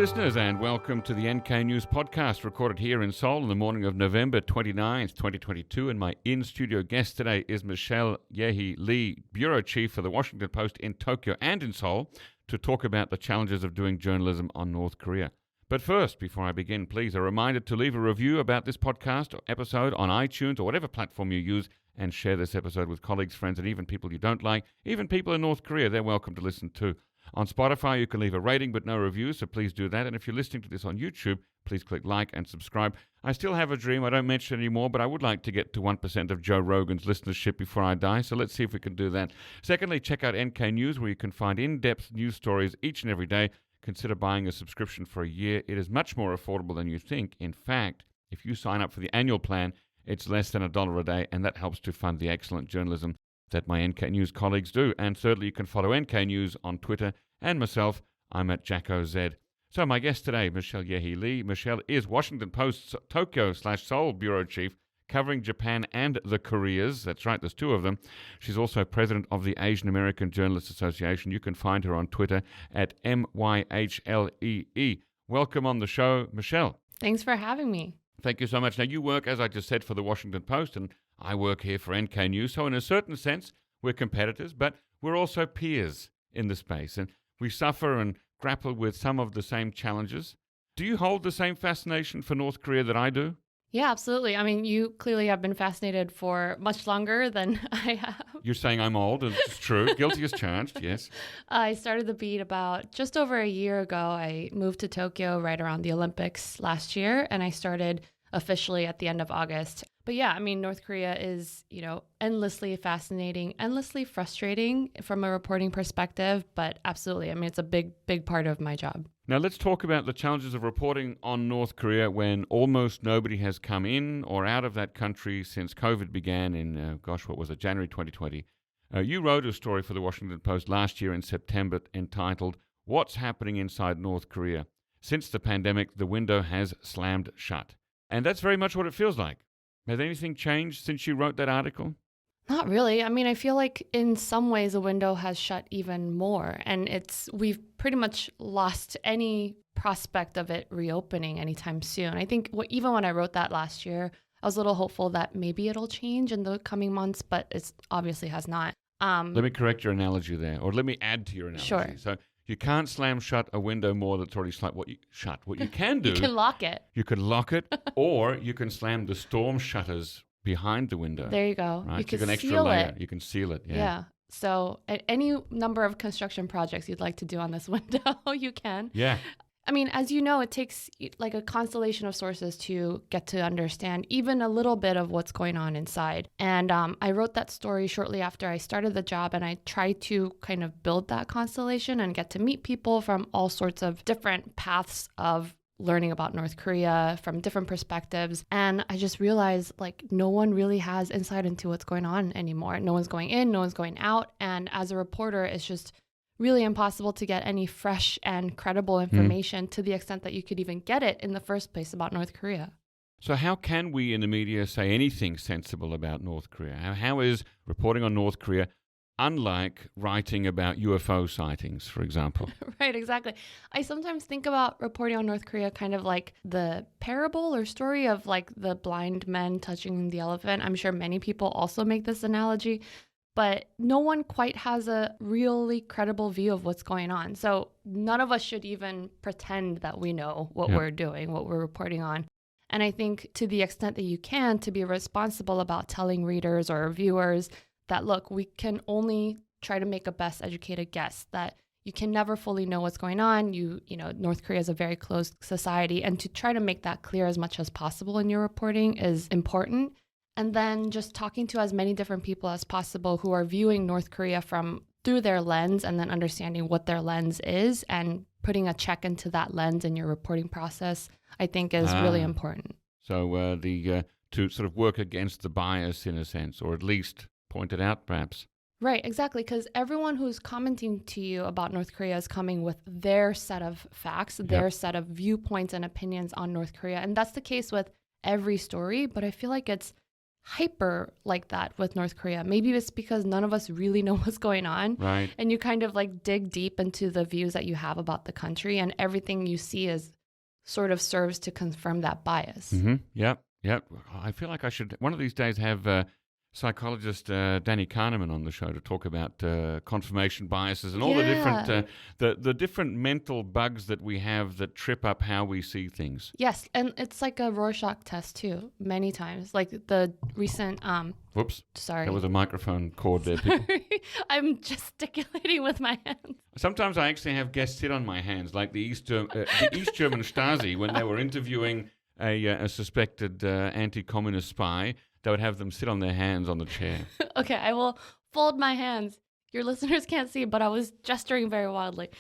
listeners, and welcome to the NK News podcast, recorded here in Seoul on the morning of November 29th, 2022. And my in-studio guest today is Michelle Ye Hee Lee, bureau chief for the Washington Post in Tokyo and in Seoul, to talk about the challenges of doing journalism on North Korea. But first, before I begin, please, a reminder to leave a review about this podcast or episode on iTunes or whatever platform you use, and share this episode with colleagues, friends, and even people you don't like. Even people in North Korea, they're welcome to listen too. On Spotify, you can leave a rating but no review, so please do that. And if you're listening to this on YouTube, please click like and subscribe. I still have a dream. I don't mention it anymore, but I would like to get to 1% of Joe Rogan's listenership before I die, so let's see if we can do that. Secondly, check out NK News, where you can find in-depth news stories each and every day. Consider buying a subscription for a year. It is much more affordable than you think. In fact, if you sign up for the annual plan, it's less than $1 a day, and that helps to fund the excellent journalism that my NK News colleagues do. And thirdly, you can follow NK News on Twitter, and myself, I'm at Jacco Z. So my guest today, Michelle Ye Hee Lee. Michelle is Washington Post's Tokyo/Seoul bureau chief, covering Japan and the Koreas. That's right, there's two of them. She's also president of the Asian American Journalists Association. You can find her on Twitter at MYHLEE. Welcome on the show, Michelle. Thanks for having me. Thank you so much. Now, you work, as I just said, for the Washington Post, and I work here for NK News. So in a certain sense, we're competitors, but we're also peers in the space, and we suffer and grapple with some of the same challenges. Do you hold the same fascination for North Korea that I do? Yeah, absolutely. I mean, you clearly have been fascinated for much longer than I have. You're saying I'm old, and it's true. Guilty as charged, yes. I started the beat about just over a year ago. I moved to Tokyo right around the Olympics last year, and I started officially at the end of August. But yeah, I mean, North Korea is, endlessly fascinating, endlessly frustrating from a reporting perspective, but absolutely, I mean, it's a big, big part of my job. Now, let's talk about the challenges of reporting on North Korea when almost nobody has come in or out of that country since COVID began in, January 2020. You wrote a story for the Washington Post last year in September entitled, "What's Happening Inside North Korea? Since the pandemic, the window has slammed shut." And that's very much what it feels like. Has anything changed since you wrote that article? Not really. I mean, I feel like in some ways the window has shut even more, and we've pretty much lost any prospect of it reopening anytime soon. I think even when I wrote that last year, I was a little hopeful that maybe it'll change in the coming months, but it obviously has not. Let me correct your analogy there, or let me add to your analogy. Sure. So you can't slam shut a window more that's already shut. What you can do... You can lock it. You could lock it, or you can slam the storm shutters behind the window. There you go. Right? You can an extra seal layer. it. You can seal it, Yeah. So any number of construction projects you'd like to do on this window, you can. Yeah. I mean, as you know, it takes like a constellation of sources to get to understand even a little bit of what's going on inside. And I wrote that story shortly after I started the job, and I tried to kind of build that constellation and get to meet people from all sorts of different paths of learning about North Korea from different perspectives. And I just realized no one really has insight into what's going on anymore. No one's going in, no one's going out. And as a reporter, it's just really impossible to get any fresh and credible information to the extent that you could even get it in the first place about North Korea. So how can we in the media say anything sensible about North Korea? How is reporting on North Korea unlike writing about UFO sightings, for example? Right, exactly. I sometimes think about reporting on North Korea kind of like the parable or story of the blind men touching the elephant. I'm sure many people also make this analogy, but no one quite has a really credible view of what's going on. So none of us should even pretend that we know what we're doing, what we're reporting on. And I think to the extent that you can, to be responsible about telling readers or viewers that, look, we can only try to make a best educated guess, that you can never fully know what's going on. North Korea is a very closed society, and to try to make that clear as much as possible in your reporting is important. And then just talking to as many different people as possible who are viewing North Korea through their lens, and then understanding what their lens is and putting a check into that lens in your reporting process, I think is really important. So to sort of work against the bias in a sense, or at least point it out perhaps. Right, exactly, because everyone who's commenting to you about North Korea is coming with their set of facts, their set of viewpoints and opinions on North Korea. And that's the case with every story, but I feel like it's hyper like that with North Korea. Maybe it's because none of us really know what's going on. Right. And you kind of like dig deep into the views that you have about the country, and everything you see is sort of serves to confirm that bias. Mm-hmm. Yep. I feel like I should one of these days have psychologist Danny Kahneman on the show to talk about confirmation biases and all the different the different mental bugs that we have that trip up how we see things. Yes, and it's like a Rorschach test too, many times. Like the recent Whoops. Sorry. There was a microphone cord there, people. I'm gesticulating with my hands. Sometimes I actually have guests sit on my hands, like the East German Stasi, when they were interviewing a suspected anti-communist spy. They would have them sit on their hands on the chair. Okay, I will fold my hands. Your listeners can't see, but I was gesturing very wildly.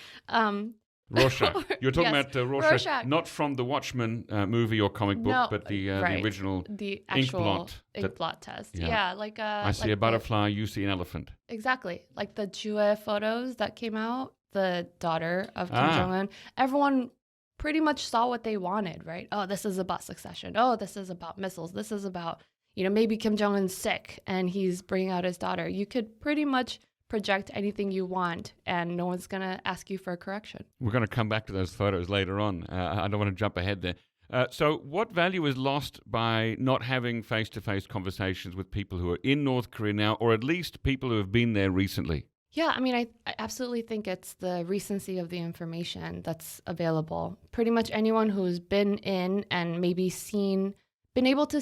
Rorschach. You're talking about Rorschach, not from the Watchmen movie or comic book, but the original the actual ink blot test. Yeah, like I see a butterfly, you see an elephant. Exactly, like the Jue photos that came out. The daughter of Kim Jong-un. Everyone pretty much saw what they wanted, right? Oh, this is about succession. Oh, this is about missiles. This is about, maybe Kim Jong-un's sick and he's bringing out his daughter. You could pretty much project anything you want and no one's going to ask you for a correction. We're going to come back to those photos later on. I don't want to jump ahead there. So what value is lost by not having face-to-face conversations with people who are in North Korea now, or at least people who have been there recently? Yeah, I mean, I absolutely think it's the recency of the information that's available. Pretty much anyone who's been in and maybe been able to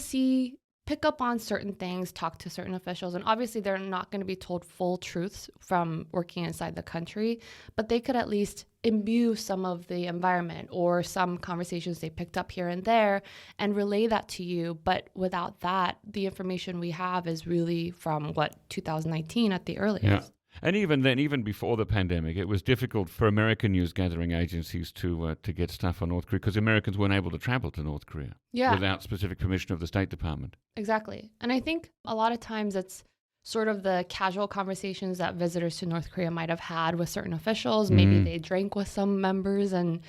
pick up on certain things, talk to certain officials. And obviously, they're not going to be told full truths from working inside the country, but they could at least imbue some of the environment or some conversations they picked up here and there and relay that to you. But without that, the information we have is really from 2019 at the earliest. Yeah. And even then, even before the pandemic, it was difficult for American news gathering agencies to get stuff on North Korea because Americans weren't able to travel to North Korea without specific permission of the State Department. Exactly. And I think a lot of times it's sort of the casual conversations that visitors to North Korea might have had with certain officials. Maybe they drank with some members and,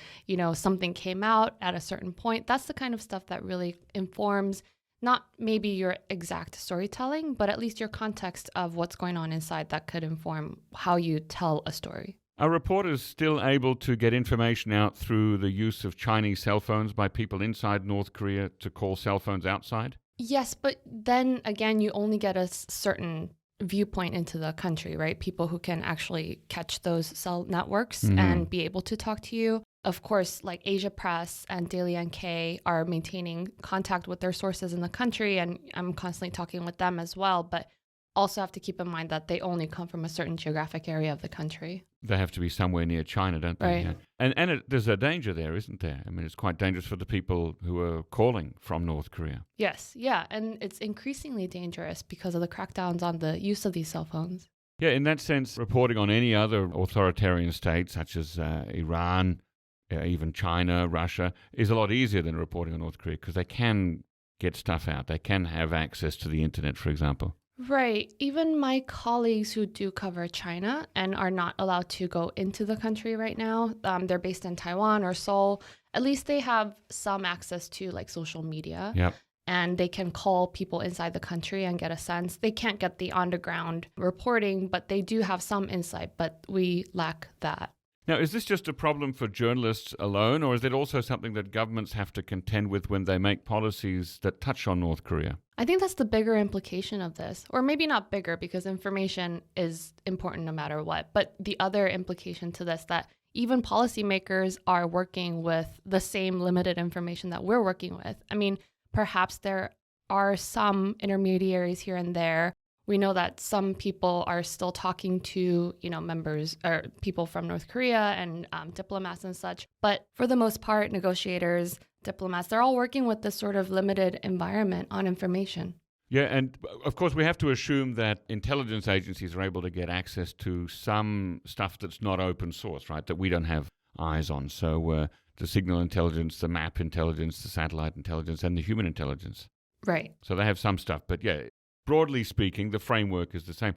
something came out at a certain point. That's the kind of stuff that really informs not maybe your exact storytelling, but at least your context of what's going on inside that could inform how you tell a story. Are reporters still able to get information out through the use of Chinese cell phones by people inside North Korea to call cell phones outside? Yes, but then again, you only get a certain viewpoint into the country, right? People who can actually catch those cell networks and be able to talk to you. Of course, like Asia Press and Daily NK are maintaining contact with their sources in the country, and I'm constantly talking with them as well, but also have to keep in mind that they only come from a certain geographic area of the country. They have to be somewhere near China, don't they? Right. Yeah. And there's a danger there, isn't there? I mean, it's quite dangerous for the people who are calling from North Korea. Yes, yeah, and it's increasingly dangerous because of the crackdowns on the use of these cell phones. Yeah, in that sense, reporting on any other authoritarian state, such as Iran, even China, Russia, is a lot easier than reporting on North Korea because they can get stuff out. They can have access to the internet, for example. Right. Even my colleagues who do cover China and are not allowed to go into the country right now, they're based in Taiwan or Seoul, at least they have some access to like social media. Yep. And they can call people inside the country and get a sense. They can't get the on-the-ground reporting, but they do have some insight, but we lack that. Now, is this just a problem for journalists alone, or is it also something that governments have to contend with when they make policies that touch on North Korea? I think that's the bigger implication of this, or maybe not bigger because information is important no matter what, but the other implication to this that even policymakers are working with the same limited information that we're working with. I mean, perhaps there are some intermediaries here and there. We know that some people are still talking to, members or people from North Korea and diplomats and such. But for the most part, negotiators, diplomats, they're all working with this sort of limited environment on information. Yeah, and of course we have to assume that intelligence agencies are able to get access to some stuff that's not open source, right, that we don't have eyes on. So the signal intelligence, the map intelligence, the satellite intelligence, and the human intelligence. Right. So they have some stuff, but yeah, broadly speaking, the framework is the same.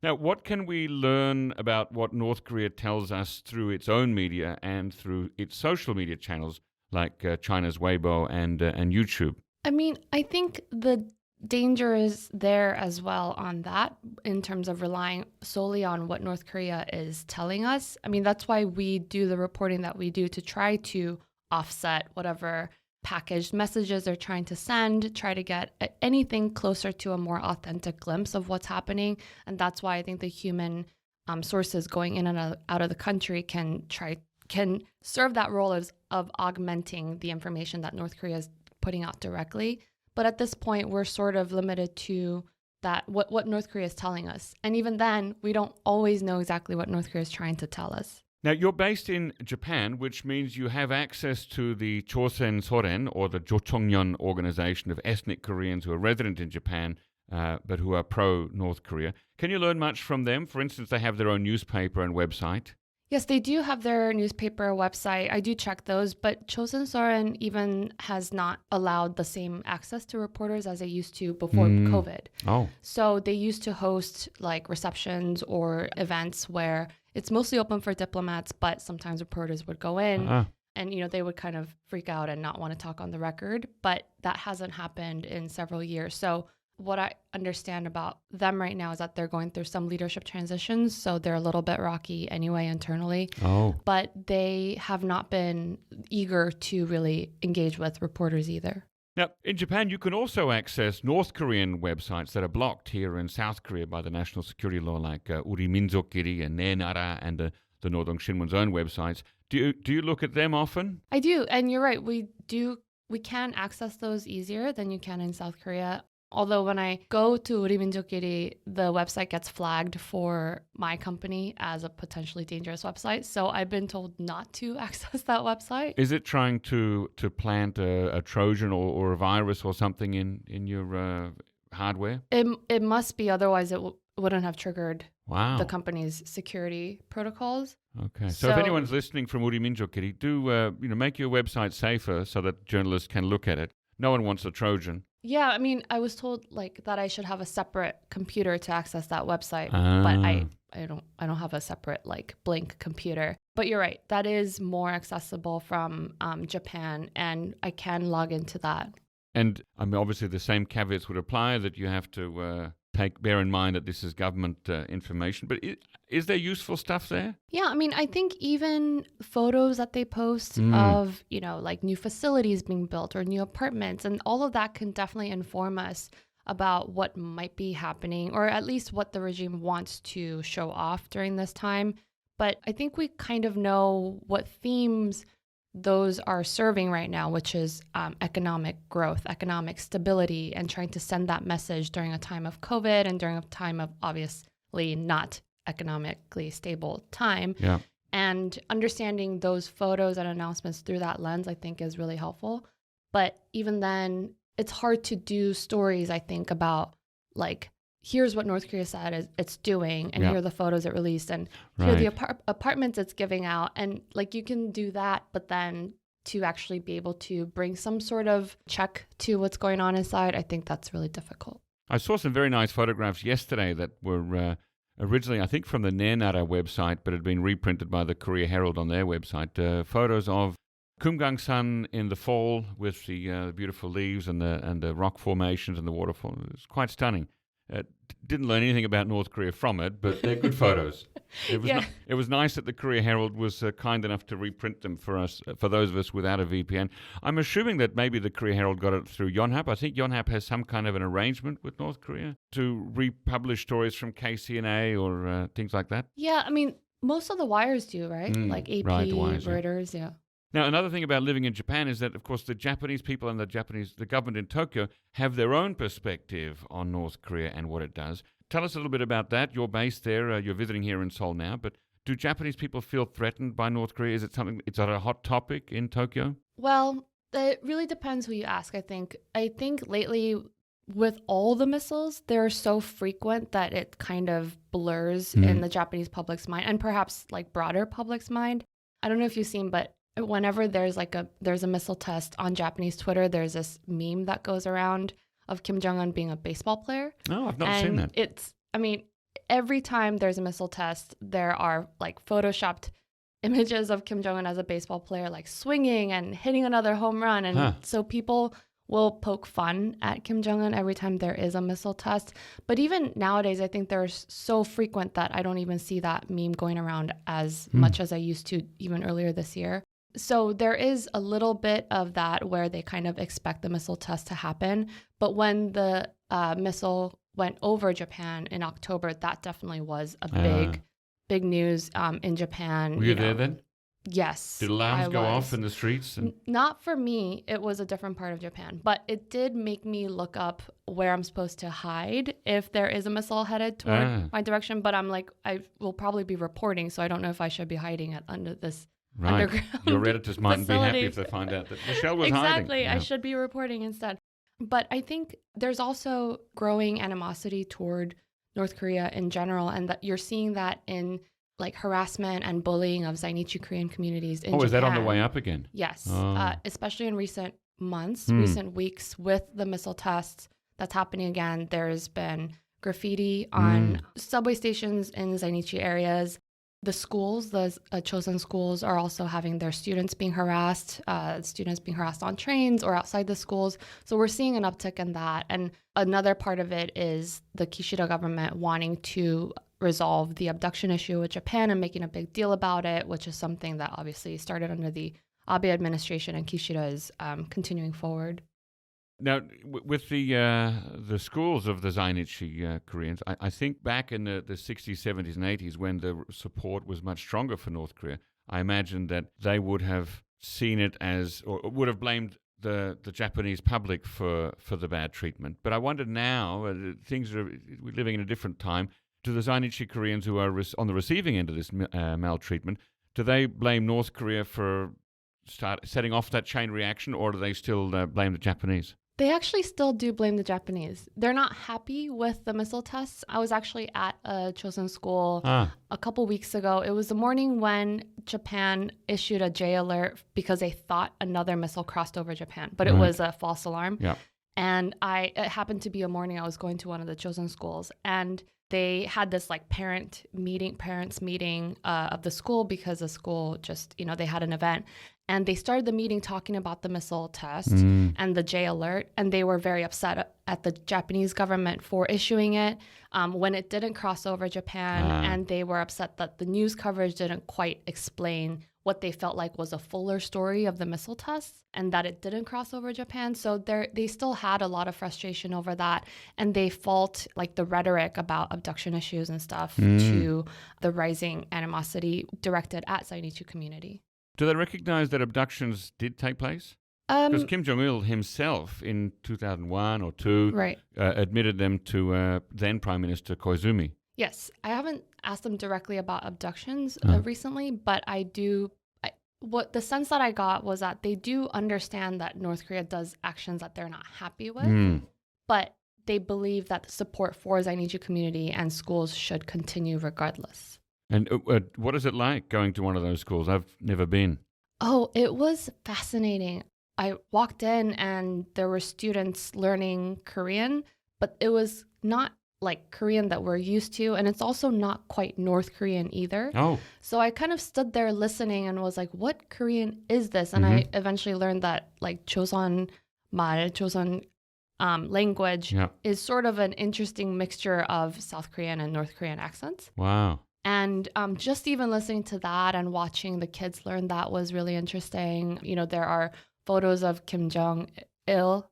Now, what can we learn about what North Korea tells us through its own media and through its social media channels like China's Weibo and YouTube? I mean, I think the danger is there as well on that in terms of relying solely on what North Korea is telling us. I mean, that's why we do the reporting that we do to try to offset whatever packaged messages they're trying to send, try to get anything closer to a more authentic glimpse of what's happening. And that's why I think the human sources going in and out of the country can serve that role of augmenting the information that North Korea is putting out directly. But at this point, we're sort of limited to that what North Korea is telling us. And even then, we don't always know exactly what North Korea is trying to tell us. Now, you're based in Japan, which means you have access to the Chosen Soren, or the Jocheongnyeon organization of ethnic Koreans who are resident in Japan, but who are pro-North Korea. Can you learn much from them? For instance, they have their own newspaper and website. Yes, they do have their newspaper website. I do check those, but Chosen Soren even has not allowed the same access to reporters as they used to before COVID. Oh. So they used to host like receptions or events where it's mostly open for diplomats, but sometimes reporters would go in and, they would kind of freak out and not want to talk on the record. But that hasn't happened in several years. So what I understand about them right now is that they're going through some leadership transitions. So they're a little bit rocky anyway internally. Oh. But they have not been eager to really engage with reporters either. Now, in Japan, you can also access North Korean websites that are blocked here in South Korea by the national security law, like Uri Minseokgiri and Ne Nara and the Northern Shinmun's own websites. Do you look at them often? I do. And you're right. We can access those easier than you can in South Korea. Although when I go to Uri Minseokgiri, the website gets flagged for my company as a potentially dangerous website. So I've been told not to access that website. Is it trying to plant a Trojan or a virus or something in your hardware? It must be, otherwise it wouldn't have triggered the company's security protocols. Okay, so if anyone's listening from Uri Minseokgiri, do make your website safer so that journalists can look at it. No one wants a Trojan. Yeah, I mean, I was told that I should have a separate computer to access that website, but I don't have a separate Blink computer. But you're right, that is more accessible from Japan, and I can log into that. And I mean, obviously, the same caveats would apply, that you have to bear in mind that this is government information. But is there useful stuff there? Yeah, I mean, I think even photos that they post of, new facilities being built or new apartments, and all of that can definitely inform us about what might be happening, or at least what the regime wants to show off during this time. But I think we kind of know what themes those are serving right now, which is economic growth, economic stability, and trying to send that message during a time of COVID and during a time of obviously not economically stable time. Yeah. And understanding those photos and announcements through that lens, I think, is really helpful. But even then, it's hard to do stories, I think, about here's what North Korea said it's doing, and here are the photos it released, and here are the apartments it's giving out. And you can do that, but then to actually be able to bring some sort of check to what's going on inside, I think that's really difficult. I saw some very nice photographs yesterday that were originally, I think, from the Ne Nara website, but had been reprinted by the Korea Herald on their website. Photos of Kumgangsan in the fall with the beautiful leaves and the rock formations and the waterfall. It was quite stunning. Didn't learn anything about North Korea from it, but they're good photos. It was nice that the Korea Herald was kind enough to reprint them for us, for those of us without a VPN. I'm assuming that maybe the Korea Herald got it through Yonhap. I think Yonhap has some kind of an arrangement with North Korea to republish stories from KCNA or things like that. Yeah, I mean, most of the wires do, right? Like AP, right, the wires, Reuters, yeah. Now, another thing about living in Japan is that, of course, the Japanese people and the government in Tokyo have their own perspective on North Korea and what it does. Tell us a little bit about that. You're based there. You're visiting here in Seoul now. But do Japanese people feel threatened by North Korea? Is it a hot topic in Tokyo? Well, it really depends who you ask, I think. I think lately, with all the missiles, they're so frequent that it kind of blurs in the Japanese public's mind, and perhaps broader public's mind. I don't know if you've seen, but whenever there's a missile test on Japanese Twitter, there's this meme that goes around of Kim Jong-un being a baseball player. Oh, I've not seen that. Every time there's a missile test, there are photoshopped images of Kim Jong-un as a baseball player, swinging and hitting another home run. And so people will poke fun at Kim Jong-un every time there is a missile test. But even nowadays, I think they're so frequent that I don't even see that meme going around as much as I used to even earlier this year. So there is a little bit of that where they kind of expect the missile test to happen. But when the missile went over Japan in October, that definitely was a big news in Japan. Were you there then? Yes. Did alarms go off in the streets? Not for me. It was a different part of Japan. But it did make me look up where I'm supposed to hide if there is a missile headed toward my direction. But I'm like, I will probably be reporting, so I don't know if I should be hiding it under this underground Your editors mightn't be happy if they find out that Michelle was hiding. Exactly. I should be reporting instead. But I think there's also growing animosity toward North Korea in general, and that you're seeing that in like harassment and bullying of Zainichi Korean communities in Japan. Is that on the way up again? Yes, especially in recent months, recent weeks with the missile tests that's happening again. There's been graffiti on subway stations in Zainichi areas. The schools, the Chosun schools, are also having their students being harassed on trains or outside the schools. So we're seeing an uptick in that. And another part of it is the Kishida government wanting to resolve the abduction issue with Japan and making a big deal about it, which is something that obviously started under the Abe administration, and Kishida is continuing forward. Now, with the schools of the Zainichi Koreans, I think back in the 60s, 70s, and 80s, when the support was much stronger for North Korea, I imagine that they would have seen it as, or would have blamed the Japanese public for the bad treatment. But I wonder now, we're living in a different time, do the Zainichi Koreans who are on the receiving end of this maltreatment, do they blame North Korea for setting off that chain reaction, or do they still blame the Japanese? They actually still do blame the Japanese. They're not happy with the missile tests. I was actually at a Chosun school a couple weeks ago. It was the morning when Japan issued a J alert because they thought another missile crossed over Japan, but it was a false alarm. Yeah. And it happened to be a morning I was going to one of the Chosun schools, and they had this like parents meeting of the school, because the school just, they had an event. And they started the meeting talking about the missile test and the J alert. And they were very upset at the Japanese government for issuing it when it didn't cross over Japan. And they were upset that the news coverage didn't quite explain what they felt like was a fuller story of the missile tests, and that it didn't cross over Japan. So they still had a lot of frustration over that. And they fault like the rhetoric about abduction issues and stuff to the rising animosity directed at Zainichi community. Do they recognize that abductions did take place? Because Kim Jong-il himself in 2001 or 2 admitted them to then Prime Minister Koizumi. Yes, I haven't asked them directly about abductions recently, but what the sense that I got was that they do understand that North Korea does actions that they're not happy with, but they believe that the support for Zainichi community and schools should continue regardless. And what is it like going to one of those schools? I've never been. Oh, it was fascinating. I walked in and there were students learning Korean, but it was not like Korean that we're used to, and it's also not quite North Korean either. Oh. So I kind of stood there listening and was like, what Korean is this? And I eventually learned that like Chosun language is sort of an interesting mixture of South Korean and North Korean accents. Wow. And just even listening to that and watching the kids learn that was really interesting. There are photos of Kim Jong-il.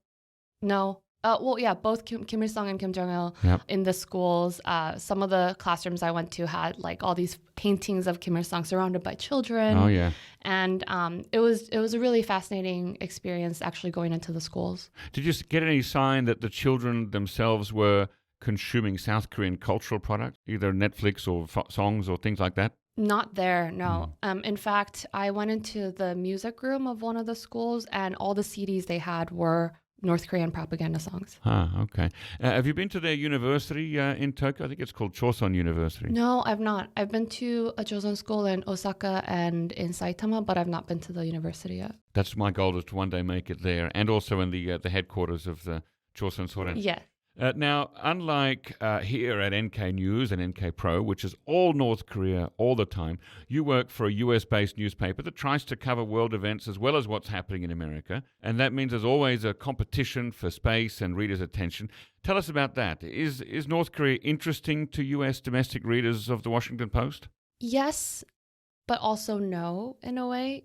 Both Kim Il-sung and Kim Jong-il in the schools. Some of the classrooms I went to had like all these paintings of Kim Il-sung surrounded by children. Oh, yeah. And it was a really fascinating experience actually going into the schools. Did you get any sign that the children themselves were consuming South Korean cultural products, either Netflix or songs or things like that? Not there, no. In fact, I went into the music room of one of the schools, and all the CDs they had were North Korean propaganda songs. Okay. Have you been to their university in Tokyo? I think it's called Chosun University. No, I've not. I've been to a Chosun school in Osaka and in Saitama, but I've not been to the university yet. That's my goal, is to one day make it there, and also in the headquarters of the Chosun Soren. Yeah. Now, unlike here at NK News and NK Pro, which is all North Korea all the time, you work for a US-based newspaper that tries to cover world events as well as what's happening in America. And that means there's always a competition for space and readers' attention. Tell us about that. Is North Korea interesting to US domestic readers of the Washington Post? Yes, but also no, in a way.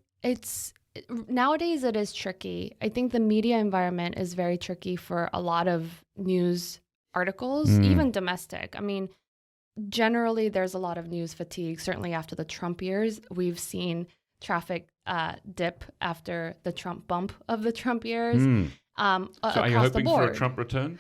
Nowadays it is tricky. I think the media environment is very tricky for a lot of news articles, even domestic. I mean, generally there's a lot of news fatigue. Certainly after the Trump years, we've seen traffic dip after the Trump bump of the Trump years. So are you hoping for a board. Trump return?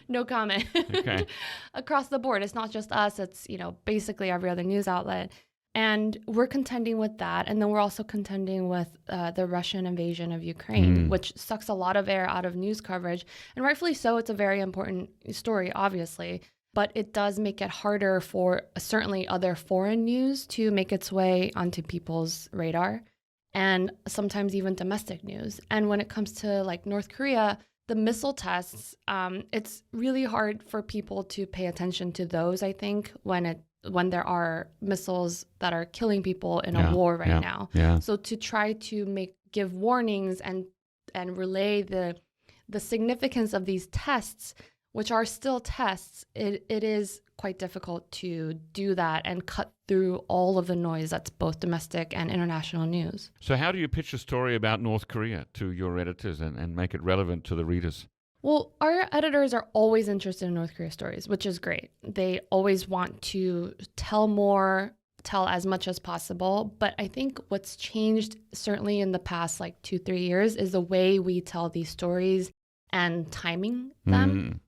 No comment. Okay. Across the board. It's not just us. It's, basically every other news outlet. And we're contending with that. And then we're also contending with the Russian invasion of Ukraine, which sucks a lot of air out of news coverage. And rightfully so, it's a very important story, obviously. But it does make it harder for certainly other foreign news to make its way onto people's radar, and sometimes even domestic news. And when it comes to like North Korea, the missile tests, it's really hard for people to pay attention to those, I think, when there are missiles that are killing people in a war right now. Yeah. So to try to give warnings and relay the significance of these tests, which are still tests, it is quite difficult to do that and cut through all of the noise that's both domestic and international news. So how do you pitch a story about North Korea to your editors and make it relevant to the readers? Well, our editors are always interested in North Korea stories, which is great. They always want to tell more, tell as much as possible. But I think what's changed, certainly in the past 2-3 years, is the way we tell these stories and timing them,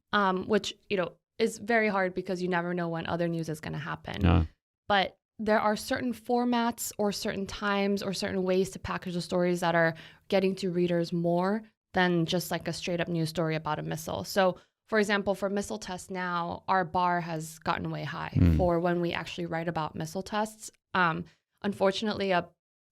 which, is very hard because you never know when other news is going to happen. But there are certain formats or certain times or certain ways to package the stories that are getting to readers more than just like a straight up news story about a missile. So, for example, for missile tests now, our bar has gotten way high for when we actually write about missile tests. Unfortunately,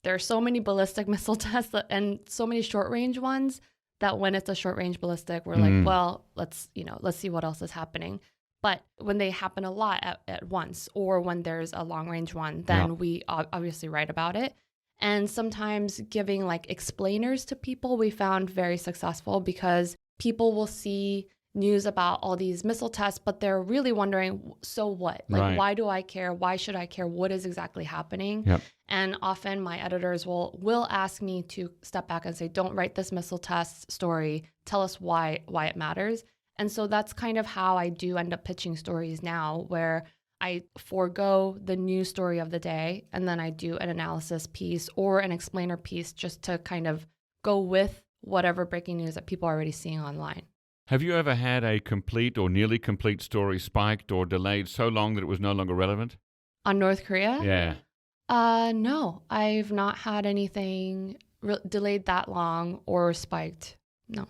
there are so many ballistic missile tests and so many short range ones that when it's a short range ballistic, we're like, well, let's see what else is happening. But when they happen a lot at once, or when there's a long range one, then we obviously write about it. And sometimes giving explainers to people we found very successful, because people will see news about all these missile tests, but they're really wondering, so what? Why do I care? Why should I care? What is exactly happening? Yep. And often my editors will ask me to step back and say, don't write this missile test story. Tell us why it matters. And so that's kind of how I do end up pitching stories now, where I forego the news story of the day, and then I do an analysis piece or an explainer piece just to kind of go with whatever breaking news that people are already seeing online. Have you ever had a complete or nearly complete story spiked or delayed so long that it was no longer relevant? On North Korea? Yeah. No, I've not had anything delayed that long or spiked. No.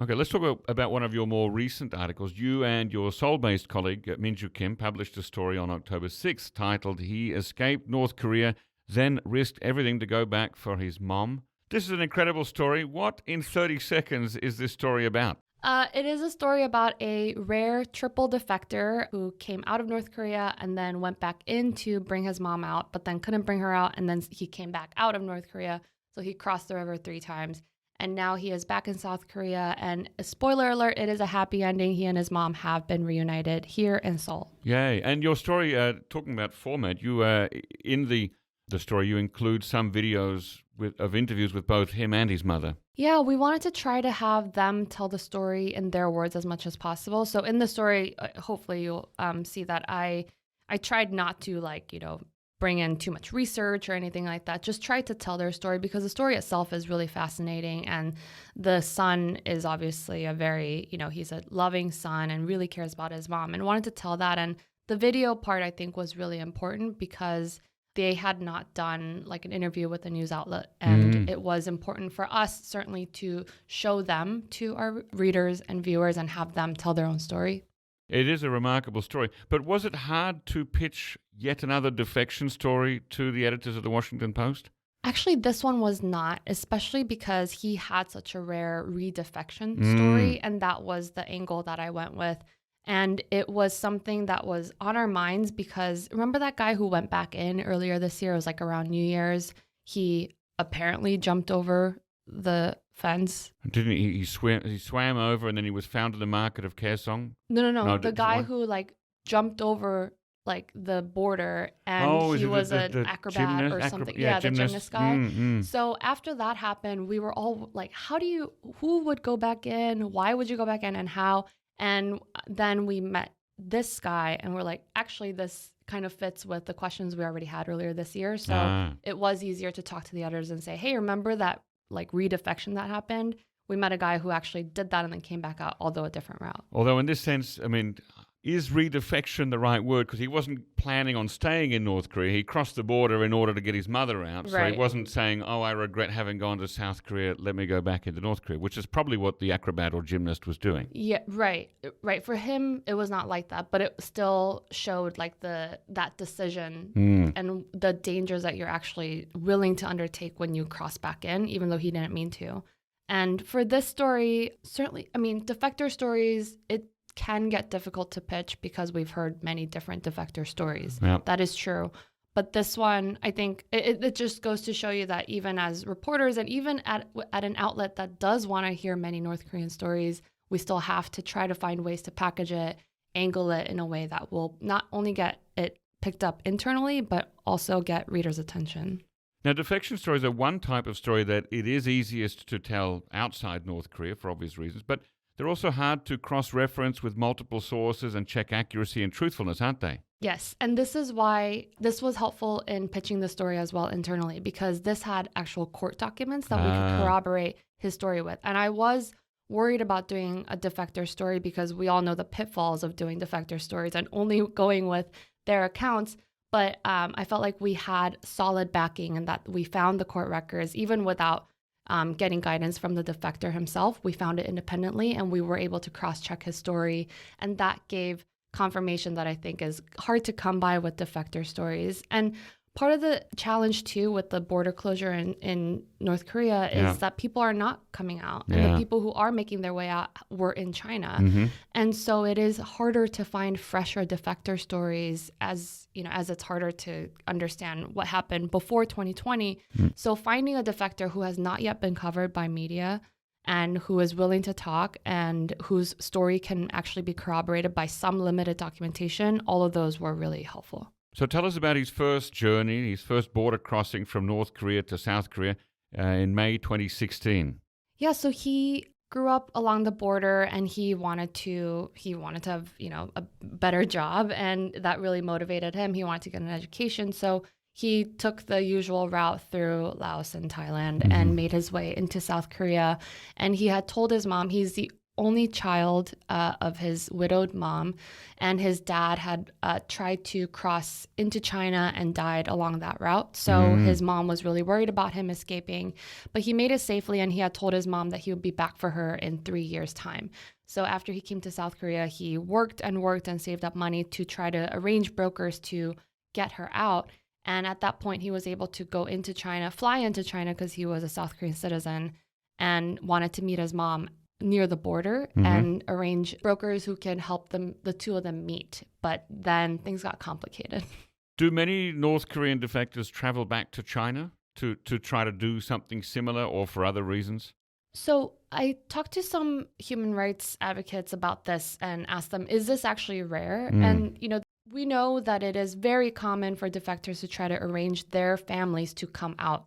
Okay, let's talk about one of your more recent articles. You and your Seoul-based colleague, Minju Kim, published a story on October 6th titled, "He Escaped North Korea, Then Risked Everything to Go Back for His Mom." This is an incredible story. What, in 30 seconds, is this story about? It is a story about a rare triple defector who came out of North Korea and then went back in to bring his mom out, but then couldn't bring her out, and then he came back out of North Korea. So he crossed the river 3 times. And now he is back in South Korea. And spoiler alert, it is a happy ending. He and his mom have been reunited here in Seoul. Yay. And your story, talking about format, you in the story, you include some videos of interviews with both him and his mother. Yeah, we wanted to try to have them tell the story in their words as much as possible. So in the story, hopefully you'll see that I tried not to bring in too much research or anything like that. Just try to tell their story, because the story itself is really fascinating. And the son is obviously a very, he's a loving son and really cares about his mom, and wanted to tell that. And the video part, I think, was really important because they had not done an interview with a news outlet. And it was important for us certainly to show them to our readers and viewers and have them tell their own story. It is a remarkable story. But was it hard to pitch yet another defection story to the editors of the Washington Post? Actually, this one was not, especially because he had such a rare redefection story, and that was the angle that I went with. And it was something that was on our minds because remember that guy who went back in earlier this year? It was like around New Year's. He apparently jumped over the fence. Didn't he? He swam over, and then he was found in the market of Kaesong. No. The guy who like jumped over like the border and he was an acrobat or something. Yeah, the gymnast guy. So after that happened, we were all like, who would go back in? Why would you go back in and how? And then we met this guy and we're like, actually, this kind of fits with the questions we already had earlier this year. So it was easier to talk to the editors and say, hey, remember that like redefection that happened? We met a guy who actually did that and then came back out, although a different route. Although in this sense, I mean, is redefection the right word? Because he wasn't planning on staying in North Korea. He crossed the border in order to get his mother out. So he wasn't saying, oh, I regret having gone to South Korea. Let me go back into North Korea, which is probably what the acrobat or gymnast was doing. Yeah, right. For him, it was not like that, but it still showed like that decision and the dangers that you're actually willing to undertake when you cross back in, even though he didn't mean to. And for this story, certainly, I mean, defector stories, it can get difficult to pitch because we've heard many different defector stories. Yep. That is true. But this one, I think it just goes to show you that even as reporters and even at an outlet that does want to hear many North Korean stories, we still have to try to find ways to package it, angle it in a way that will not only get it picked up internally, but also get readers' attention. Now, defection stories are one type of story that it is easiest to tell outside North Korea for obvious reasons, but they're also hard to cross-reference with multiple sources and check accuracy and truthfulness, aren't they? Yes, and this is why this was helpful in pitching the story as well internally, because this had actual court documents that we could corroborate his story with. And I was worried about doing a defector story because we all know the pitfalls of doing defector stories and only going with their accounts. But I felt like we had solid backing and that we found the court records even without getting guidance from the defector himself. We found it independently and we were able to cross-check his story. And that gave confirmation that I think is hard to come by with defector stories. And part of the challenge too with the border closure in North Korea is that people are not coming out. And the people who are making their way out were in China. And so it is harder to find fresher defector stories as it's harder to understand what happened before 2020. So finding a defector who has not yet been covered by media and who is willing to talk and whose story can actually be corroborated by some limited documentation, all of those were really helpful. So tell us about his first journey, his first border crossing from North Korea to South Korea in May 2016. Yeah, so he grew up along the border and he wanted to have, a better job, and that really motivated him. He wanted to get an education. So he took the usual route through Laos and Thailand and made his way into South Korea. And he had told his mom, he's the only child of his widowed mom, and his dad had tried to cross into China and died along that route. So his mom was really worried about him escaping, but he made it safely, and he had told his mom that he would be back for her in 3 years' time. So after he came to South Korea, he worked and saved up money to try to arrange brokers to get her out. And at that point, he was able to fly into China because he was a South Korean citizen and wanted to meet his mom near the border and arrange brokers who can help them, the two of them meet. But then things got complicated. Do many North Korean defectors travel back to China to try to do something similar or for other reasons? So I talked to some human rights advocates about this and asked them, is this actually rare? And, we know that it is very common for defectors to try to arrange their families to come out,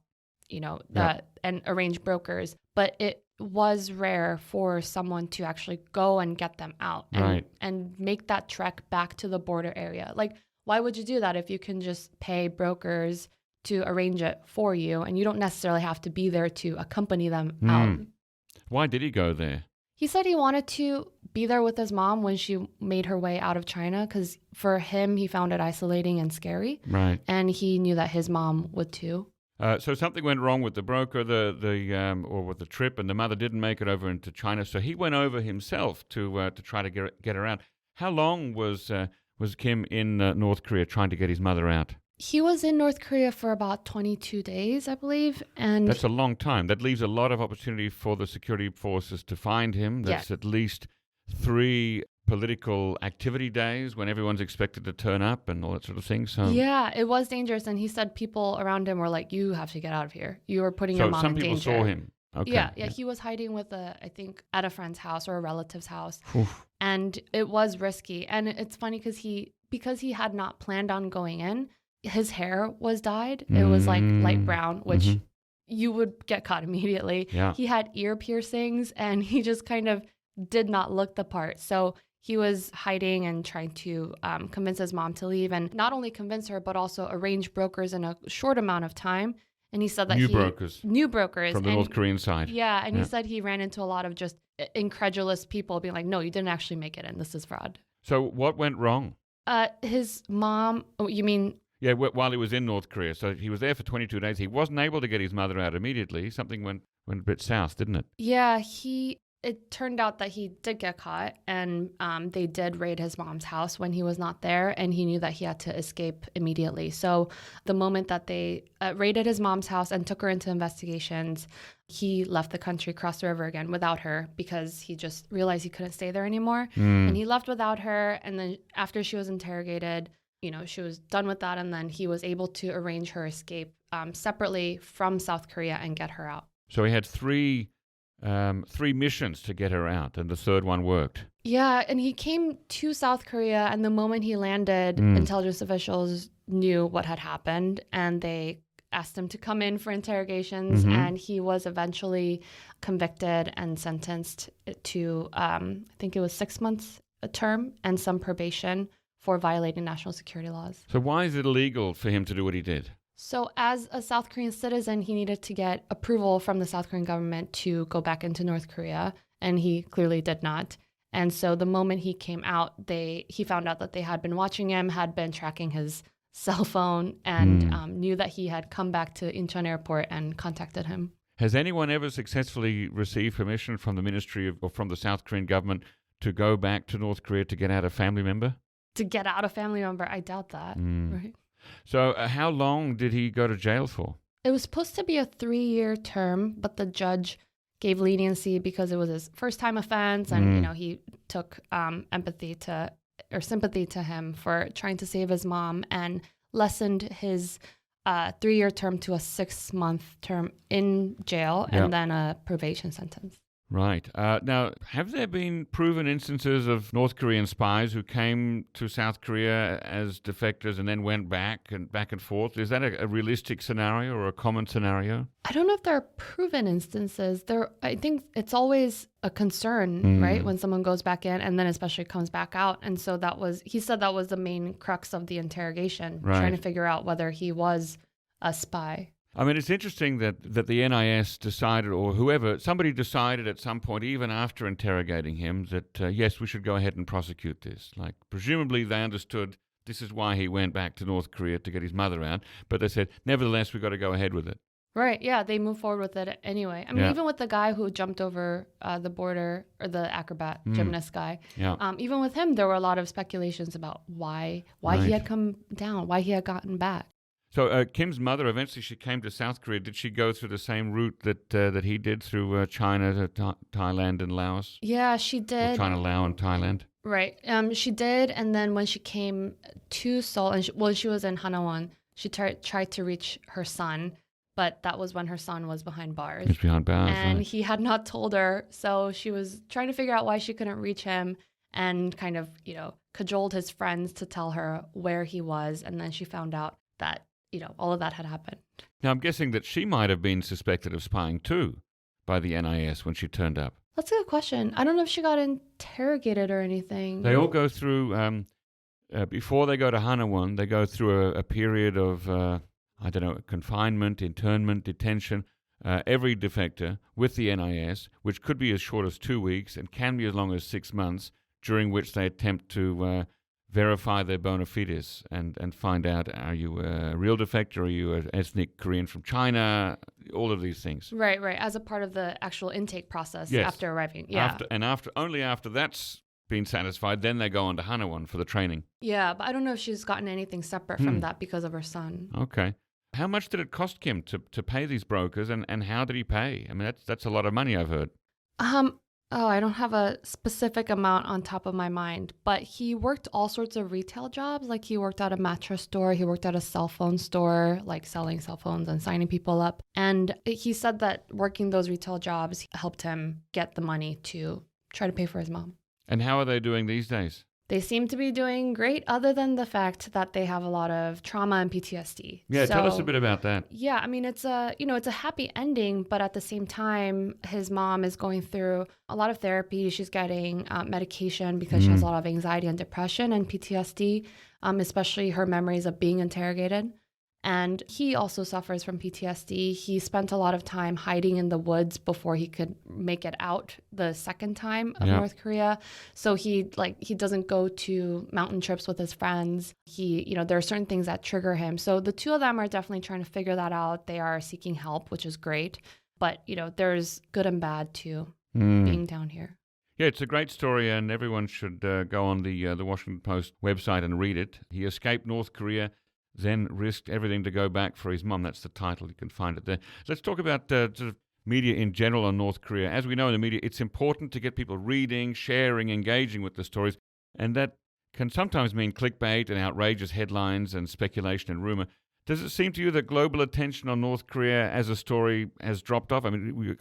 and arrange brokers. But it was rare for someone to actually go and get them out and make that trek back to the border area. Like, why would you do that if you can just pay brokers to arrange it for you and you don't necessarily have to be there to accompany them out? Why did he go there? He said he wanted to be there with his mom when she made her way out of China because for him, he found it isolating and scary. Right. And he knew that his mom would too. So something went wrong with the broker, or with the trip, and the mother didn't make it over into China. So he went over himself to try to get her out. How long was Kim in North Korea trying to get his mother out? He was in North Korea for about 22 days, I believe. And That's a long time. That leaves a lot of opportunity for the security forces to find him. That's at least 3 political activity days when everyone's expected to turn up and all that sort of thing. So yeah, it was dangerous. And he said people around him were like, you have to get out of here. You are putting your mom in danger. So some people saw him. Okay. Yeah. He was hiding with I think at a friend's house or a relative's house. And it was risky. And it's funny because he had not planned on going in, his hair was dyed. It was like light brown, which you would get caught immediately. Yeah. He had ear piercings and he just kind of did not look the part. So he was hiding and trying to convince his mom to leave, and not only convince her, but also arrange brokers in a short amount of time. And he said that New brokers from the North Korean side. Yeah. And he said he ran into a lot of just incredulous people being like, no, you didn't actually make it in. This is fraud. So what went wrong? His mom, you mean? Yeah, while he was in North Korea. So he was there for 22 days. He wasn't able to get his mother out immediately. Something went a bit south, didn't it? Yeah, it turned out that he did get caught, and they did raid his mom's house when he was not there, and he knew that he had to escape immediately. So the moment that they raided his mom's house and took her into investigations, he left the country, crossed the river again without her because he just realized he couldn't stay there anymore. And he left without her, and then after she was interrogated, she was done with that, and then he was able to arrange her escape separately from South Korea and get her out. So he had three missions to get her out, and the third one worked. Yeah, and he came to South Korea, and the moment he landed, intelligence officials knew what had happened, and they asked him to come in for interrogations, and he was eventually convicted and sentenced to, I think it was 6 months a term and some probation for violating national security laws. So why is it illegal for him to do what he did? So as a South Korean citizen, he needed to get approval from the South Korean government to go back into North Korea, and he clearly did not. And so the moment he came out, he found out that they had been watching him, had been tracking his cell phone, and knew that he had come back to Incheon Airport and contacted him. Has anyone ever successfully received permission from the ministry or from the South Korean government to go back to North Korea to get out a family member? To get out a family member, I doubt that. Right? So how long did he go to jail for? It was supposed to be a 3-year term, but the judge gave leniency because it was his first-time offense, and he took sympathy to him for trying to save his mom, and lessened his 3-year term to a 6-month term in jail and then a probation sentence. Right. Now, have there been proven instances of North Korean spies who came to South Korea as defectors and then went back and forth? Is that a realistic scenario or a common scenario? I don't know if there are proven instances. I think it's always a concern, right, when someone goes back in and then especially comes back out. And so he said that was the main crux of the interrogation, trying to figure out whether he was a spy. I mean, it's interesting that the NIS decided, or somebody decided at some point, even after interrogating him, that yes, we should go ahead and prosecute this. Like, presumably they understood this is why he went back to North Korea to get his mother out, but they said, nevertheless, we've got to go ahead with it. Right, yeah, they moved forward with it anyway. I mean, even with the guy who jumped over the border, or the acrobat gymnast guy, even with him, there were a lot of speculations about why he had come down, why he had gotten back. So Kim's mother, eventually she came to South Korea. Did she go through the same route that he did through China to Thailand and Laos? Yeah, she did. Or China, Laos, and Thailand? Right. She did. And then when she came to Seoul, and she was in Hanawon, she tried to reach her son, but that was when her son was behind bars. He was behind bars, and right. he had not told her. So she was trying to figure out why she couldn't reach him, and kind of, cajoled his friends to tell her where he was. And then she found out that all of that had happened. Now, I'm guessing that she might have been suspected of spying too by the NIS when she turned up. That's a good question. I don't know if she got interrogated or anything. They all go through, before they go to Hanawon, they go through a period of, confinement, internment, detention. Every defector with the NIS, which could be as short as 2 weeks and can be as long as 6 months, during which they attempt to verify their bona fides and find out, are you a real defector, are you an ethnic Korean from China, all of these things. Right, as a part of the actual intake process after arriving. Yeah. Only after that's been satisfied, then they go on to Hanwon for the training. Yeah, but I don't know if she's gotten anything separate from that because of her son. Okay. How much did it cost Kim to pay these brokers, and how did he pay? I mean, that's a lot of money, I've heard. I don't have a specific amount on top of my mind, but he worked all sorts of retail jobs. Like he worked at a mattress store, he worked at a cell phone store, like selling cell phones and signing people up. And he said that working those retail jobs helped him get the money to try to pay for his mom. And how are they doing these days? They seem to be doing great, other than the fact that they have a lot of trauma and PTSD. Yeah, tell us a bit about that. Yeah, I mean, it's a happy ending, but at the same time, his mom is going through a lot of therapy. She's getting medication because she has a lot of anxiety and depression and PTSD, especially her memories of being interrogated. And he also suffers from PTSD. He spent a lot of time hiding in the woods before he could make it out the second time of North Korea. So he doesn't go to mountain trips with his friends. There are certain things that trigger him. So the two of them are definitely trying to figure that out. They are seeking help, which is great. But, there's good and bad to being down here. Yeah, it's a great story, and everyone should go on the Washington Post website and read it. He escaped North Korea, then risked everything to go back for his mum. That's the title. You can find it there. Let's talk about sort of media in general on North Korea. As we know in the media, it's important to get people reading, sharing, engaging with the stories, and that can sometimes mean clickbait and outrageous headlines and speculation and rumor. Does it seem to you that global attention on North Korea as a story has dropped off? I mean,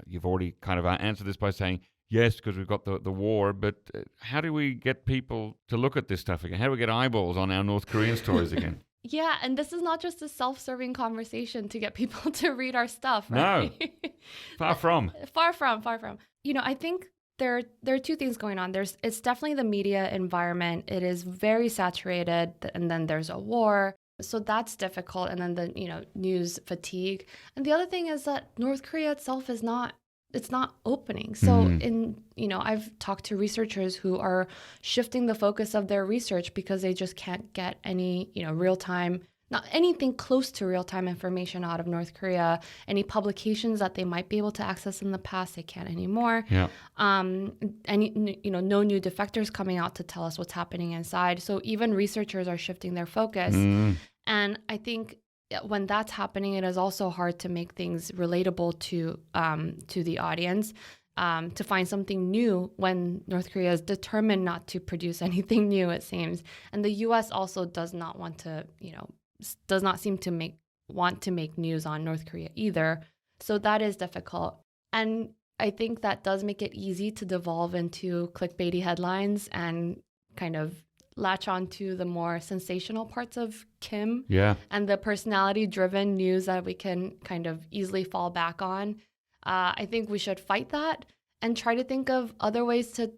you've already kind of answered this by saying yes, because we've got the war, but how do we get people to look at this stuff again? How do we get eyeballs on our North Korean stories again? Yeah, and this is not just a self-serving conversation to get people to read our stuff, right? No, far from. Far from. I think there are two things going on. It's definitely the media environment. It is very saturated, and then there's a war. So that's difficult, and then the news fatigue. And the other thing is that North Korea itself is not opening. So I've talked to researchers who are shifting the focus of their research because they just can't get any, real-time, not anything close to real-time information out of North Korea. Any publications that they might be able to access in the past, they can't anymore. Yeah. No new defectors coming out to tell us what's happening inside. So even researchers are shifting their focus. And I think when that's happening, it is also hard to make things relatable to the audience, to find something new when North Korea is determined not to produce anything new, it seems. And the U.S. also does not want to, does not seem to want to make news on North Korea either. So that is difficult. And I think that does make it easy to devolve into clickbaity headlines and kind of latch on to the more sensational parts of Kim and the personality-driven news that we can kind of easily fall back on. I think we should fight that and try to think of other ways to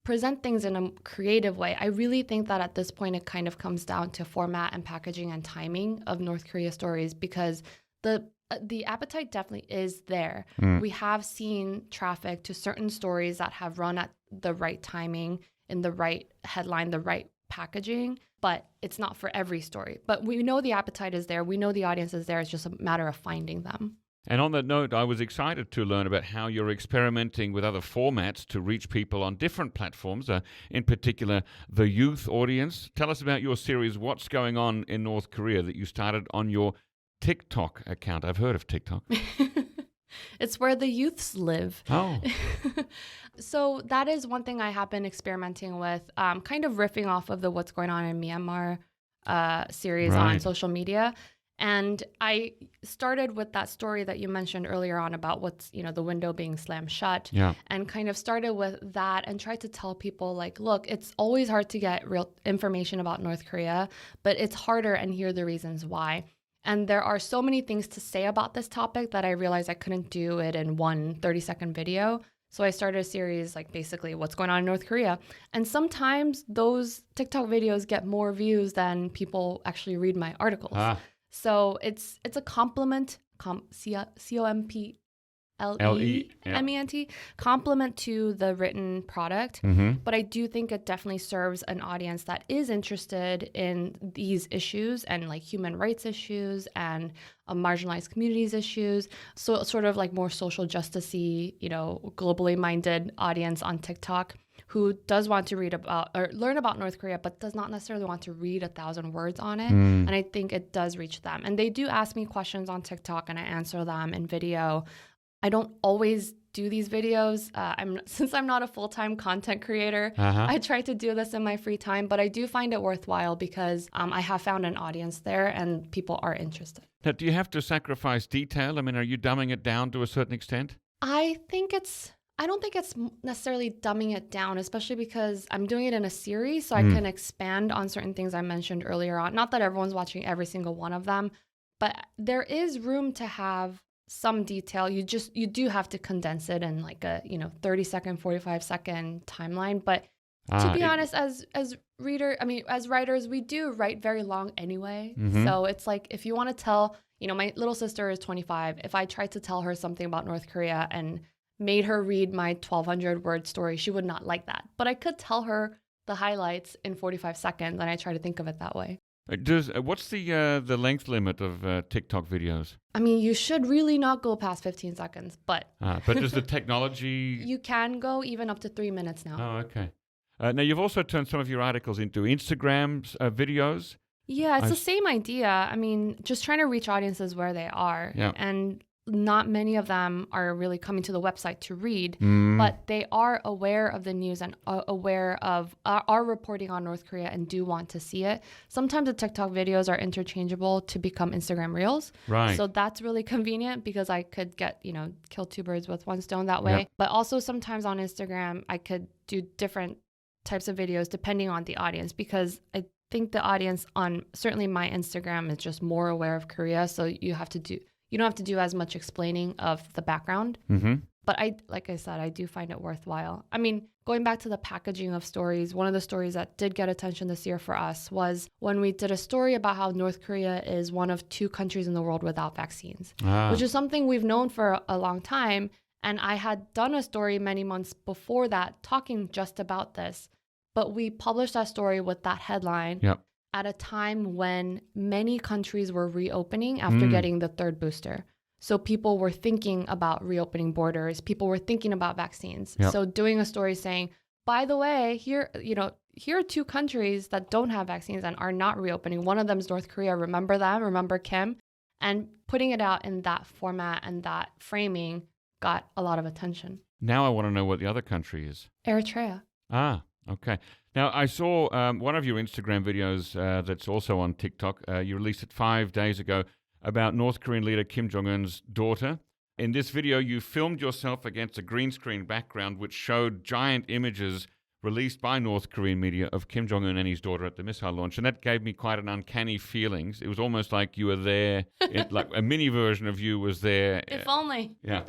present things in a creative way. I really think that at this point, it kind of comes down to format and packaging and timing of North Korea stories, because the appetite definitely is there. We have seen traffic to certain stories that have run at the right timing, in the right headline, the right packaging, but it's not for every story. But we know the appetite is there. We know the audience is there. It's just a matter of finding them. And on that note, I was excited to learn about how you're experimenting with other formats to reach people on different platforms, in particular the youth audience. Tell us about your series, What's Going On in North Korea, that you started on your TikTok account. I've heard of TikTok. It's where the youths live. Oh. So that is one thing I have been experimenting with, kind of riffing off of the What's Going On in Myanmar series on social media. And I started with that story that you mentioned earlier on about what's, the window being slammed shut, and kind of started with that and tried to tell people, like, look, it's always hard to get real information about North Korea, but it's harder, and here are the reasons why. And there are so many things to say about this topic that I realized I couldn't do it in one 30-second video. So I started a series, like, basically what's going on in North Korea. And sometimes those TikTok videos get more views than people actually read my articles. So it's a compliment, COMPLEMENT, compliment to the written product. But I do think it definitely serves an audience that is interested in these issues and, like, human rights issues and marginalized communities issues. So it's sort of like more social justice-y, globally minded audience on TikTok, who does want to read about or learn about North Korea, but does not necessarily want to read 1,000 words on it. And I think it does reach them. And they do ask me questions on TikTok and I answer them in video. I don't always do these videos. Since I'm not a full-time content creator, I try to do this in my free time, but I do find it worthwhile because I have found an audience there and people are interested. Now, do you have to sacrifice detail? I mean, are you dumbing it down to a certain extent? I don't think it's necessarily dumbing it down, especially because I'm doing it in a series, so I can expand on certain things I mentioned earlier on. Not that everyone's watching every single one of them, but there is room to have some detail. You do have to condense it in like a 30-second, 45-second timeline. But to be honest, as writers, we do write very long anyway. So it's like if you want to tell, my little sister is 25. If I tried to tell her something about North Korea and made her read my 1,200-word story, she would not like that. But I could tell her the highlights in 45 seconds, and I try to think of it that way. What's the length limit of TikTok videos? I mean, you should really not go past 15 seconds, but... but does the technology... You can go even up to 3 minutes now. Oh, okay. Now, you've also turned some of your articles into Instagram videos. Yeah, it's the same idea. I mean, just trying to reach audiences where they are. Yeah. And not many of them are really coming to the website to read, but they are aware of the news and aware of our reporting on North Korea and do want to see it. Sometimes the TikTok videos are interchangeable to become Instagram Reels. Right. So that's really convenient because I could kill two birds with one stone that way. Yep. But also sometimes on Instagram, I could do different types of videos depending on the audience, because I think the audience on certainly my Instagram is just more aware of Korea. So you don't have to do as much explaining of the background. But like I said, I do find it worthwhile. I mean, going back to the packaging of stories, one of the stories that did get attention this year for us was when we did a story about how North Korea is one of 2 countries in the world without vaccines, which is something we've known for a long time. And I had done a story many months before that talking just about this. But we published that story with that headline at a time when many countries were reopening after getting the 3rd booster. So people were thinking about reopening borders. People were thinking about vaccines. So doing a story saying, by the way, here are 2 countries that don't have vaccines and are not reopening. One of them is North Korea. Remember them? Remember Kim? And putting it out in that format and that framing got a lot of attention. Now I want to know what the other country is. Eritrea. Okay. Now, I saw one of your Instagram videos that's also on TikTok. You released it 5 days ago about North Korean leader Kim Jong-un's daughter. In this video, you filmed yourself against a green screen background which showed giant images released by North Korean media of Kim Jong-un and his daughter at the missile launch. And that gave me quite an uncanny feeling. It was almost like you were there, like a mini version of you was there. If only. Yeah.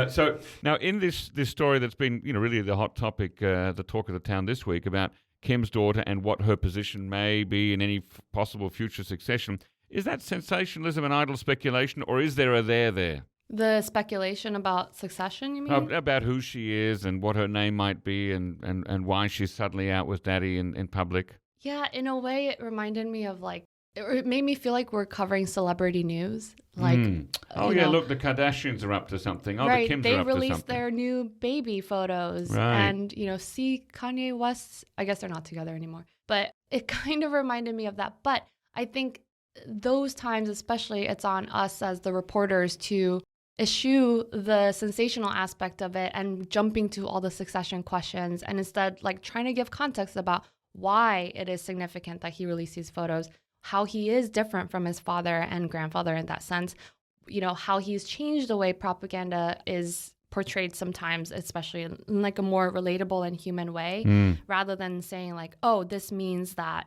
So now in this story that's been, really the hot topic, the talk of the town this week about Kim's daughter and what her position may be in any possible future succession, is that sensationalism and idle speculation, or is there a there? The speculation about succession, you mean? About who she is and what her name might be and why she's suddenly out with daddy in public. Yeah, in a way, it reminded me of it made me feel like we're covering celebrity news. Look, the Kardashians are up to something. Right, the Kims they are up to something. released their new baby photos. Right. And, see Kanye West. I guess they're not together anymore. But it kind of reminded me of that. But I think those times, especially, it's on us as the reporters to eschew the sensational aspect of it and jumping to all the succession questions and instead trying to give context about why it is significant that he released these photos, how he is different from his father and grandfather in that sense, how he's changed the way propaganda is portrayed sometimes, especially in a more relatable and human way, rather than saying this means that,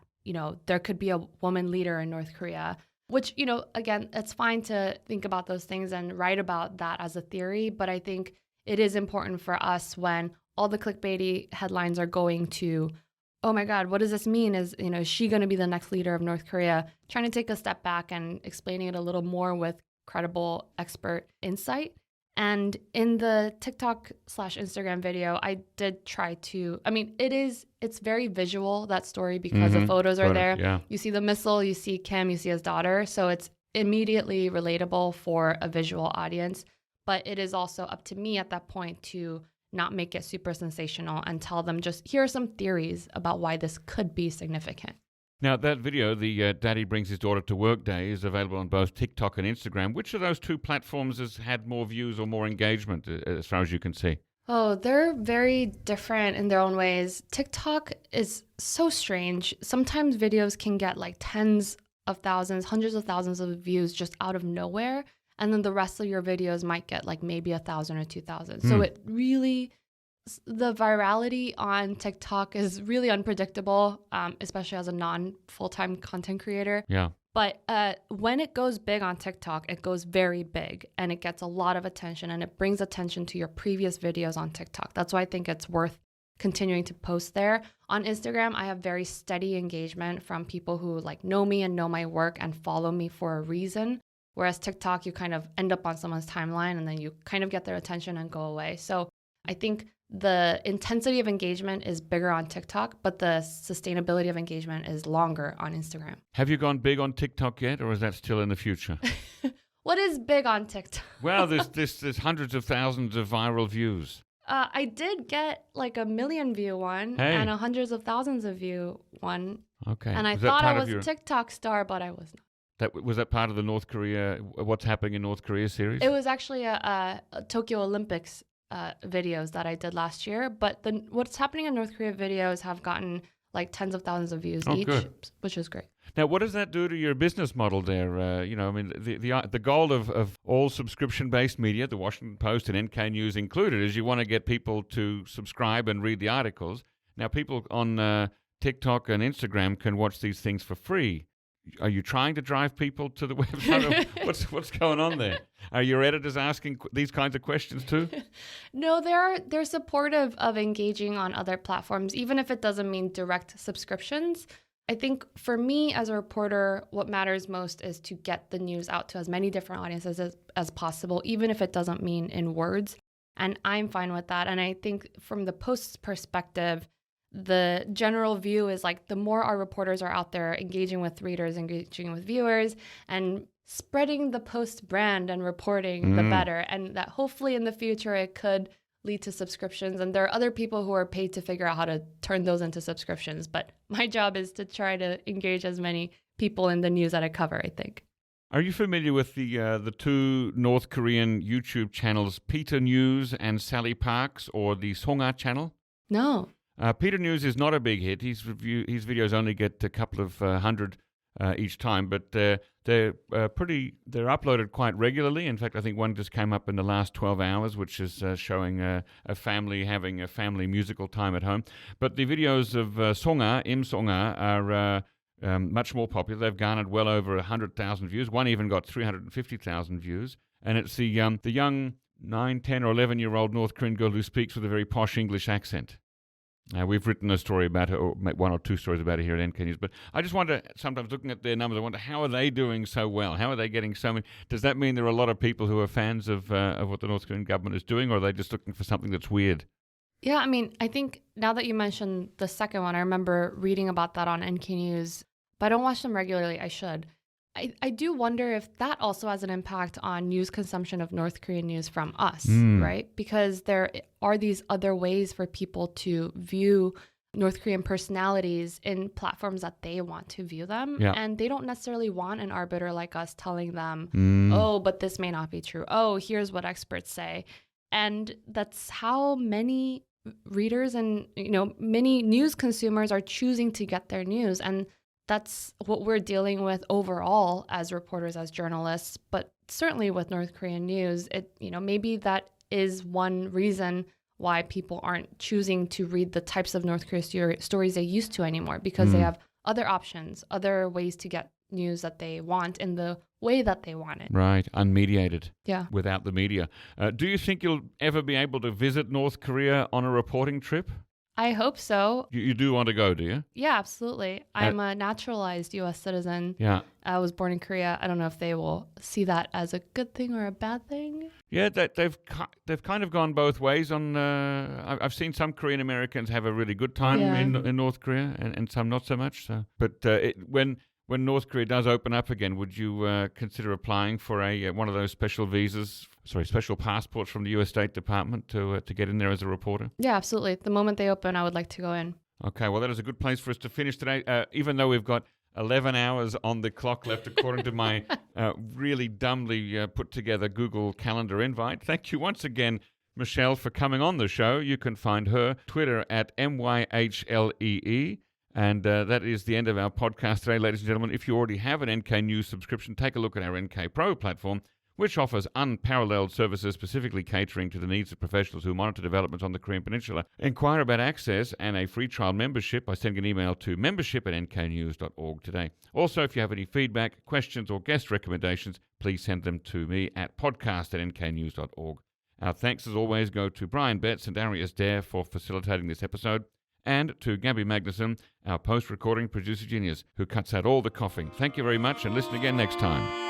there could be a woman leader in North Korea. Which, again, it's fine to think about those things and write about that as a theory. But I think it is important for us when all the clickbaity headlines are going to, oh my God, what does this mean? Is she going to be the next leader of North Korea? Trying to take a step back and explaining it a little more with credible expert insight. And in the TikTok/Instagram video, I did try to, it's very visual, that story, because the photos are there. Yeah. You see the missile, you see Kim, you see his daughter. So it's immediately relatable for a visual audience. But it is also up to me at that point to not make it super sensational, and tell them just, here are some theories about why this could be significant. Now, that video, the Daddy Brings His Daughter to Work Day, is available on both TikTok and Instagram. Which of those two platforms has had more views or more engagement, as far as you can see? Oh, they're very different in their own ways. TikTok is so strange. Sometimes videos can get like tens of thousands, hundreds of thousands of views just out of nowhere. And then the rest of your videos might get like maybe 1,000 or 2,000. So it really, the virality on TikTok is really unpredictable, especially as a non-full-time content creator. Yeah. But when it goes big on TikTok, it goes very big and it gets a lot of attention and it brings attention to your previous videos on TikTok. That's why I think it's worth continuing to post there. On Instagram, I have very steady engagement from people who like know me and know my work and follow me for a reason. Whereas TikTok, you kind of end up on someone's timeline and then you kind of get their attention and go away. So I think the intensity of engagement is bigger on TikTok, but the sustainability of engagement is longer on Instagram. Have you gone big on TikTok yet, or is that still in the future? What is big on TikTok? Well, there's hundreds of thousands of viral views. I did get like 1 million view one and hundreds of thousands of view one. Okay. And I thought I was a TikTok star, but I was not. Was that part of the North Korea, What's Happening in North Korea series? It was actually a Tokyo Olympics videos that I did last year, but What's Happening in North Korea videos have gotten like tens of thousands of views each, which is great. Now, what does that do to your business model there? I mean, the goal of all subscription-based media, the Washington Post and NK News included, is you want to get people to subscribe and read the articles. Now, people on TikTok and Instagram can watch these things for free. Are you trying to drive people to the website? What's going on there? Are your editors asking these kinds of questions too? No, they're supportive of engaging on other platforms, even if it doesn't mean direct subscriptions. I think for me as a reporter, what matters most is to get the news out to as many different audiences as possible, even if it doesn't mean in words. And I'm fine with that. And I think from the Post's perspective, the general view is like the more our reporters are out there engaging with readers, engaging with viewers, and spreading the Post brand and reporting, the better. And that hopefully in the future it could lead to subscriptions. And there are other people who are paid to figure out how to turn those into subscriptions. But my job is to try to engage as many people in the news that I cover, I think. Are you familiar with the two North Korean YouTube channels, Peter News and Sally Parks, or the Songa channel? No. Peter News is not a big hit. His videos only get a couple of hundred each time, but they're uploaded quite regularly. In fact, I think one just came up in the last 12 hours, which is showing a family having a family musical time at home. But the videos of Songa, Im Songa, are much more popular. They've garnered well over 100,000 views. One even got 350,000 views. And it's the young 9, 10, or 11-year-old North Korean girl who speaks with a very posh English accent. We've written a story about her, or one or two stories about it here at NK News. But I just wonder, sometimes looking at their numbers, I wonder, how are they doing so well? How are they getting so many? Does that mean there are a lot of people who are fans of what the North Korean government is doing, or are they just looking for something that's weird? Yeah, I mean, I think now that you mentioned the second one, I remember reading about that on NK News, but I don't watch them regularly. I should. I do wonder if that also has an impact on news consumption of North Korean news from us, right? Because there are these other ways for people to view North Korean personalities in platforms that they want to view them. Yeah. And they don't necessarily want an arbiter like us telling them, oh, but this may not be true. Oh, here's what experts say. And that's how many readers and, many news consumers are choosing to get their news. And that's what we're dealing with overall as reporters, as journalists, but certainly with North Korean news, maybe that is one reason why people aren't choosing to read the types of North Korea stories they used to anymore, because they have other options, other ways to get news that they want in the way that they want it. Right, unmediated. Yeah. Without the media. Do you think you'll ever be able to visit North Korea on a reporting trip? I hope so. You do want to go, do you? Yeah, absolutely. I'm a naturalized U.S. citizen. Yeah. I was born in Korea. I don't know if they will see that as a good thing or a bad thing. Yeah, they've kind of gone both ways. I've seen some Korean Americans have a really good time in North Korea, and some not so much. So, but when North Korea does open up again, would you consider applying for one of those special visas special passports from the U.S. State Department to get in there as a reporter? Yeah, absolutely. The moment they open, I would like to go in. Okay, well, that is a good place for us to finish today, even though we've got 11 hours on the clock left, according to my really dumbly put together Google Calendar invite. Thank you once again, Michelle, for coming on the show. You can find her Twitter at MYHLEE. And that is the end of our podcast today, ladies and gentlemen. If you already have an NK News subscription, take a look at our NK Pro platform, which offers unparalleled services specifically catering to the needs of professionals who monitor developments on the Korean Peninsula. Inquire about access and a free trial membership by sending an email to membership@nknews.org today. Also, if you have any feedback, questions, or guest recommendations, please send them to me at podcast@nknews.org. Our thanks, as always, go to Brian Betts and Arias Dare for facilitating this episode, and to Gabby Magnuson, our post-recording producer genius, who cuts out all the coughing. Thank you very much, and listen again next time.